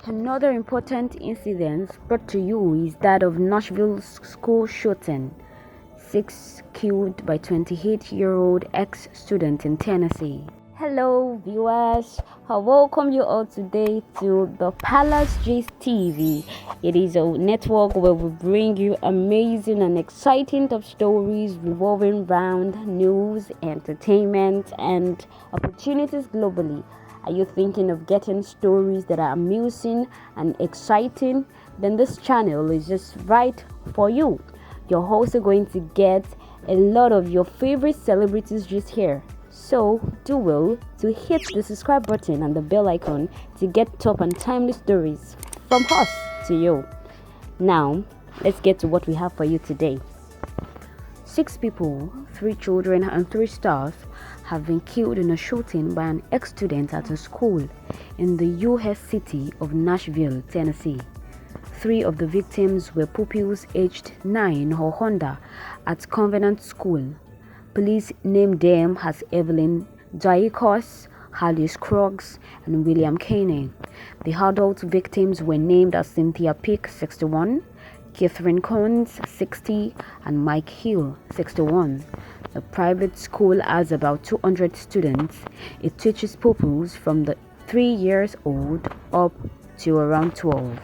Another important incident brought to you is that of Nashville's school shooting. 6 killed by 28-year-old ex-student in Tennessee. Hello viewers, I welcome you all today to the Palace Gist TV. It is a network where we bring you amazing and exciting top stories revolving around news, entertainment, and opportunities globally. Are you thinking of getting stories that are amusing and exciting? Then this channel is just right for you. You're also going to get a lot of your favorite celebrities just here. So do well to hit the subscribe button and the bell icon to get top and timely stories from us to you. Now, let's get to what we have for you today. 6 people, 3 children and 3 staff have been killed in a shooting by an ex-student at a school in the U.S. city of Nashville, Tennessee. 3 of the victims were pupils aged 9 or under at Covenant School. Police named them as Evelyn Dykos, Alice Scruggs, and William Caney. The adult victims were named as Cynthia Peak, 61, Catherine Combs, 60, and Mike Hill, 61. The private school has about 200 students. It teaches pupils from the 3 years old up to around 12.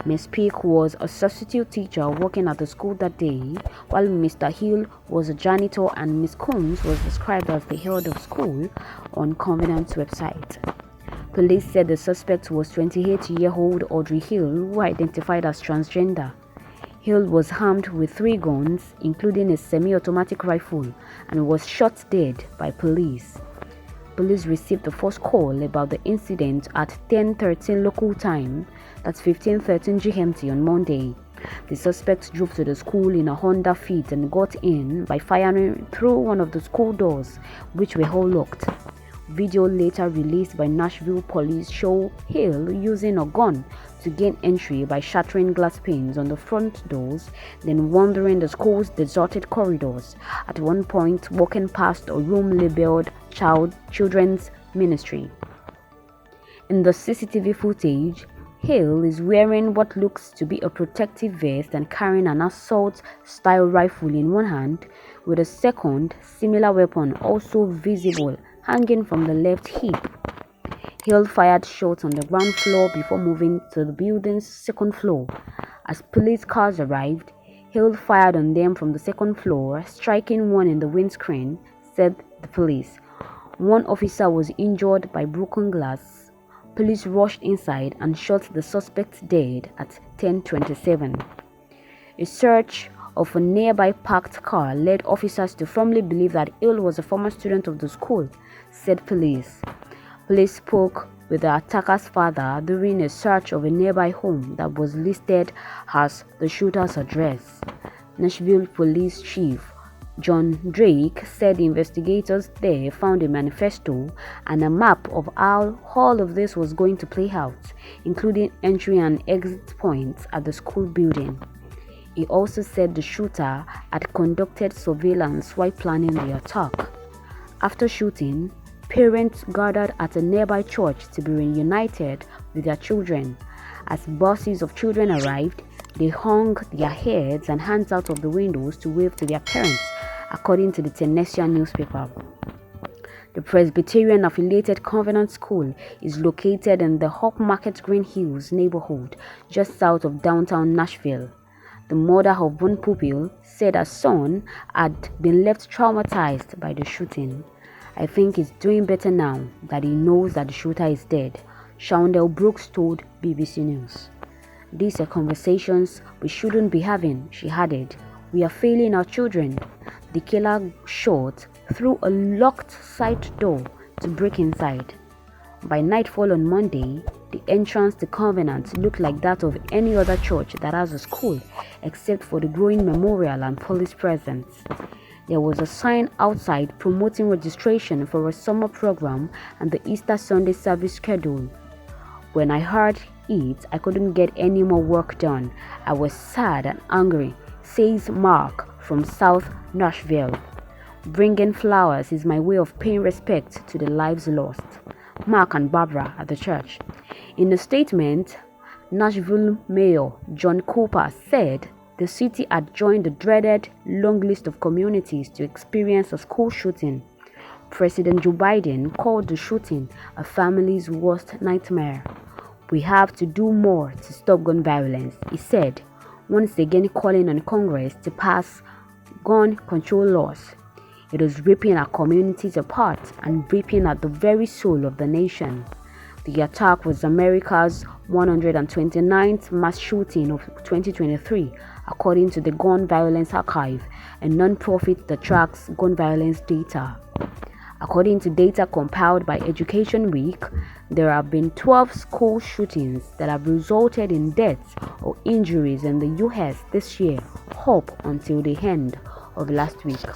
Ms. Peak was a substitute teacher working at the school that day, while Mr. Hill was a janitor and Ms. Combs was described as the head of school on Covenant's website. Police said the suspect was 28-year-old Audrey Hill, who identified as transgender. Hill was armed with 3 guns, including a semi-automatic rifle, and was shot dead by police. Police received the first call about the incident at 10:13 local time, that's 15:13 GMT on Monday. The suspect drove to the school in a Honda Fit and got in by firing through one of the school doors, which were all locked. Video later released by Nashville police show Hill using a gun to gain entry by shattering glass panes on the front doors, then wandering the school's deserted corridors, at one point walking past a room labeled Children's Ministry. In the CCTV footage, Hill is wearing what looks to be a protective vest and carrying an assault-style rifle in one hand, with a second, similar weapon also visible hanging from the left hip. Hill fired shots on the ground floor before moving to the building's second floor. As police cars arrived, Hill fired on them from the second floor, striking one in the windscreen, said the police. One officer was injured by broken glass. Police rushed inside and shot the suspect dead at 10:27. A search of a nearby parked car led officers to firmly believe that Hill was a former student of the school, said police. Police spoke with the attacker's father during a search of a nearby home that was listed as the shooter's address. Nashville Police Chief John Drake said investigators there found a manifesto and a map of how all of this was going to play out, including entry and exit points at the school building. He also said the shooter had conducted surveillance while planning the attack. After shooting, parents gathered at a nearby church to be reunited with their children. As buses of children arrived, they hung their heads and hands out of the windows to wave to their parents, according to the Tennessee newspaper. The Presbyterian-affiliated Covenant School is located in the Upmarket Green Hills neighborhood, just south of downtown Nashville. The mother of one pupil said her son had been left traumatized by the shooting. I think he's doing better now that he knows that the shooter is dead, Shondell Brooks told BBC News. These are conversations we shouldn't be having, she added. We are failing our children. The killer shot through a locked side door to break inside. By nightfall on Monday, the entrance to Covenant looked like that of any other church that has a school, except for the growing memorial and police presence. There was a sign outside promoting registration for a summer program and the Easter Sunday service schedule. When I heard it, I couldn't get any more work done. I was sad and angry, says Mark from South Nashville. Bringing flowers is my way of paying respect to the lives lost. Mark and Barbara at the church. In a statement, Nashville Mayor John Cooper said the city had joined the dreaded long list of communities to experience a school shooting. President Joe Biden called the shooting a family's worst nightmare. "We have to do more to stop gun violence," he said, once again calling on Congress to pass gun control laws. "It is ripping our communities apart and ripping at the very soul of the nation." The attack was America's 129th mass shooting of 2023, according to the Gun Violence Archive, a non-profit that tracks gun violence data. According to data compiled by Education Week, there have been 12 school shootings that have resulted in deaths or injuries in the US this year, up until the end of last week.